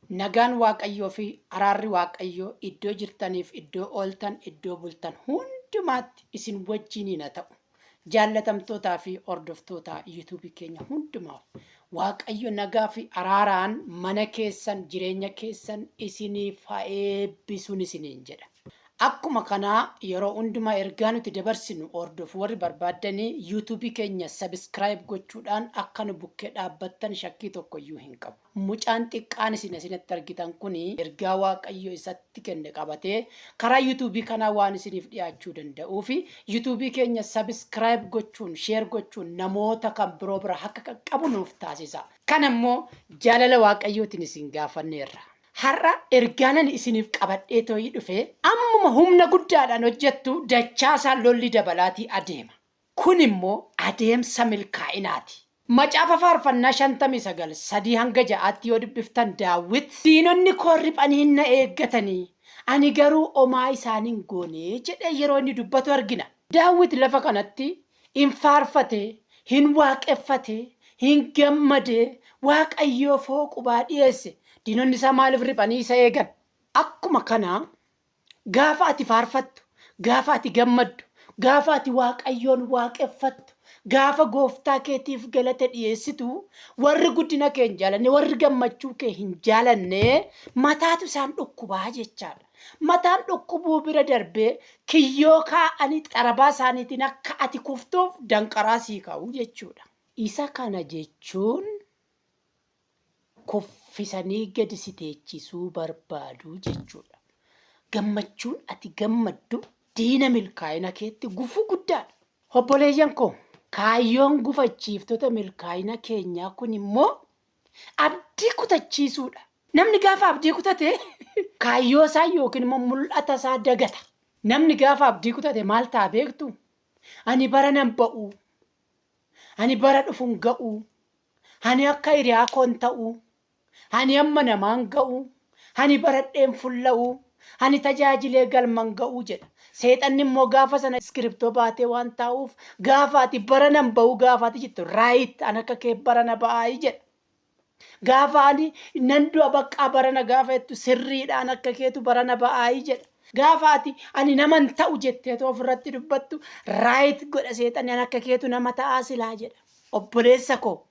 Nagaan Waaqayyoo fi araarri Waaqayyoo iddoo jirtaniif iddoo ooltan iddoo bultan hundumaatti isin wajjiniin haa ta'u. Jaallatamtootaa fi hordoftoota yuutuubii keenya hundumaaf Waaqayyo nagaa fi araaraan mana keessan jireenya keessan isiniif haa eebbisuun isiniin jedha. Akkuma kanaa yeroo hundumaa ergaa nuti dabarsinu hordofuu warri barbaadanii yuutuubii keenya sabiskiraayib gochuudhaan akka nu bukkee dhaabbattan shakkii tokkoyyuu hin qabu. Mucaan xiqqaan isin asinitti argitan kun ergaa Waaqayyo isatti kenne qabatee karaa yuutuubii kanaa waan isiniif dhiyaachuu danda'uu fi yuutuubii keenya sabiskiraayib gochuun sheer gochuun namoota kan biroo bira akka qaqqabu nuuf taasisa. Kana immoo jaalala Waaqayyootiin isin gaafanneerra. Har'a ergaanan isiniif qabadhee too'ii dhufee ammuma humna guddaadhaan hojjettu dachaasaan lolli dabalaatii adeema. Kun immoo adeemsa milkaa'inaati. Macaafa faarfannaa 59 3 hanga 6tti yoo dubbiftan Daawit diinonni koo riphanii na eeggatanii ani garuu homaa isaaniin goonee jedhee yeroo inni dubbatu argina. Daawit lafa kanatti hin faarfatee, hin waaqeffatee, hin gammadee Waaqayyoof qubaa dhiyeesse. Diinonni isaa maaliif riphanii isa eegan? Akkuma kanaa gaafa ati faarfattu, gaafa ati gammaddu, gaafa ati Waaqayyoon waaqeffattu, gaafa gooftaa keetiif galata dhiyeessitu, warri guddina kee hin jaalanne, warri gammachuu kee hin jaalanne mataatu isaan dhukkubaa jechaadha. Mataan dhukkubuu bira darbee kiyyoo kaa'anii xarabaa isaaniitiin akka ati kuftuuf danqaraa sii kaa'u jechuudha. Isa kana jechuun kuffisanii gadi si teechisuu barbaadu jechuudha. Gammachuun ati gammaddu diina milkaa'ina keetti gufuu guddaadha. Obboleeyyan koo kaayyoon gufachiiftota milkaa'ina keenyaa kun immoo abdii kutachiisuudha. Namni gaafa abdii kutate kaayyoo isaa yookiin immoo mul'ata isaa dagata. Namni gaafa abdii kutate maal ta'a beektu? Ani bara nan ba'u, ani bara dhufuun ga'u, ani akka hiriyaa koon ta'u, ani amma namaan ga'u, ani baradheen fulla'u, ani tajaajilee galman ga'u jedha. Seexanni immoo gaafa sana iskiriptoo baatee waan taa'uuf gaafa ati bara nan ba'u gaafa ati jettu raayit an akka kee bara na ba'aayi jedha. Gaafa ani nan du'a baqqaa bara na gaafa jettu sirriidhaan akka keetu bara na ba'aayi jedha. Gaafa ati ani naman ta'u jetteetu ofirratti dubbattu raayit godha seexanni an akka keetu nama ta'aa silaa jedha. Obboleessa koo.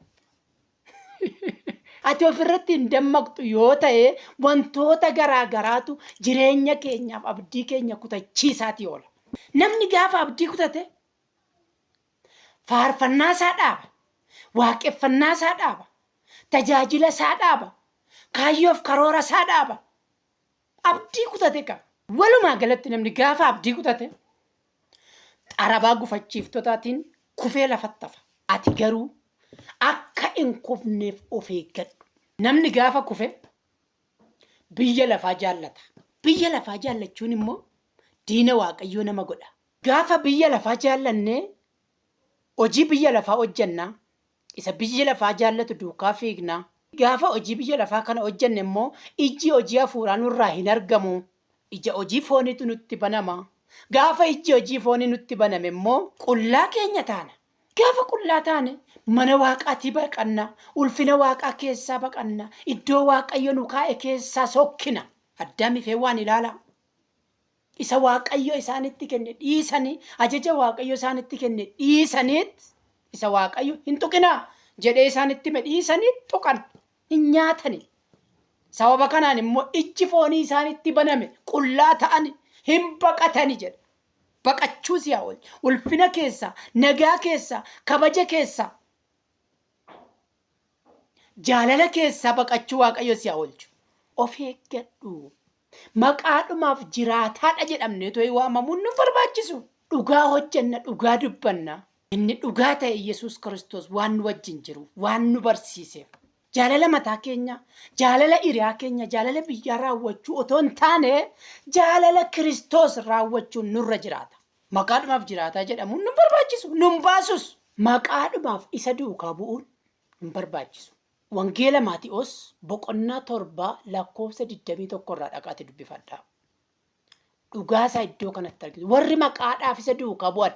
Ati ofirratti hin dammaqxu yoo ta'e wantoota garaa garaatu jireenya keenyaaf abdii keenya kutachiisaati oola. Namni gaafa abdii kutate faarfannaa isaa dhaaba, waaqeffannaa isaa dhaaba, tajaajila isaa dhaaba, kaayyoof karoora isaa dhaaba. Abdii kutate qaba. Walumaa galatti namni gaafa abdii kutate xarabaa gufachiiftotaatiin kufee lafatti hafa. Ati garuu akka hin kufneef of eeggadhu. Namni gaafa kufe biyya lafaa jaallata. Biyya lafaa jaallachuun immoo diina Waaqayyoo nama godha. Gaafa biyya lafaa jaallannee hojii biyya lafaa hojjannaa, isa biyya lafaa jaallatu duukaa fiignaa. Gaafa hojii biyya lafaa kana hojjanne immoo iji hojii hafuuraa nurraa hin argamu. Ija hojii fooniitu nutti banama. Gaafa iji hojii foonii nutti baname immoo qullaa keenya taana. Gaafa qullaa taane mana Waaqaatii baqanna, ulfina Waaqaa keessaa baqanna, iddoo Waaqayyo nu kaa'e keessaa sokkina. Addaamii fi Hewaan ilaala. Isa Waaqayyo isaanitti kenne dhiisanii, ajaja Waaqayyo isaanitti kenne dhiisaniit, isa Waaqayyo hin tuqinaa jedhee isaanitti dhiisanii tuqan, hin nyaatani. Sababa kanaan immoo iji foonii isaanitti baname, qullaa ta'ani, hin baqatani jedha. Baqachuu siyaa oolchu. Ulfina keessa, nagaa keessa, kabaja keessa, jaalala keessa baqachuu Waaqayyo siyaa oolchu. Of eeggadhu. Maqaadhumaaf jiraataadha jedhamnee too'ii waamamuun nu barbaachisu. Dhugaa hojjanna, dhugaa dubbanna. Inni dhugaa ta'e Yesuus Kiristoos waan nu wajjin jiru, waan nu barsiiseef. Jaalala mataa keenya, jaalala hiriyaa keenya, jaalala biyyaa raawwachuu otoo hin taane jaalala Kiristoos raawwachuun nurra jiraata. Maqaadhumaaf jiraataa jedhamuun nu barbaachisu, nu baasus. Maqaadhumaaf isa duukaa bu'uun nu barbaachisu. Wangeela Maatiyoos boqonnaa 7 lakkoofsa 21 irraa dhaqaati dubbifadhaa. Dhugaasaa iddoo kanatti argitu. Warri maqaadhaaf isa duukaa bu'an,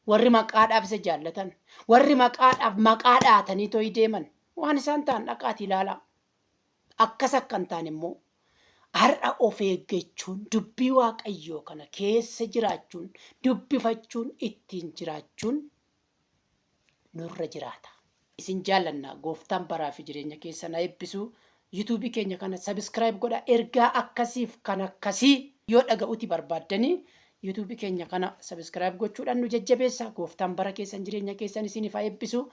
warri maqaadhaaf isa jaallatan, warri maqaadhaaf maqaa dhaatanii too'ii deeman waan isaan ta'an dhaqaati ilaalaa. Akkas akka hin taane immoo har'a of eeggachuun dubbii waaqayyoo kana keessa jiraachuun dubbifachuun ittiin jiraachuun nurra jiraata. Isin jaallanna gooftaan baraa fi jireenya keessa na eebbisu. YouTube keenya kana subscribe godha. Ergaa akkasiif kan akkasii yoo dhaga'uuti barbaaddanii YouTube keenya kana subscribe gochuudhaan nu jajjabeessa. Gooftaan bara keessan jireenya keessan isiniif haa eebbisu.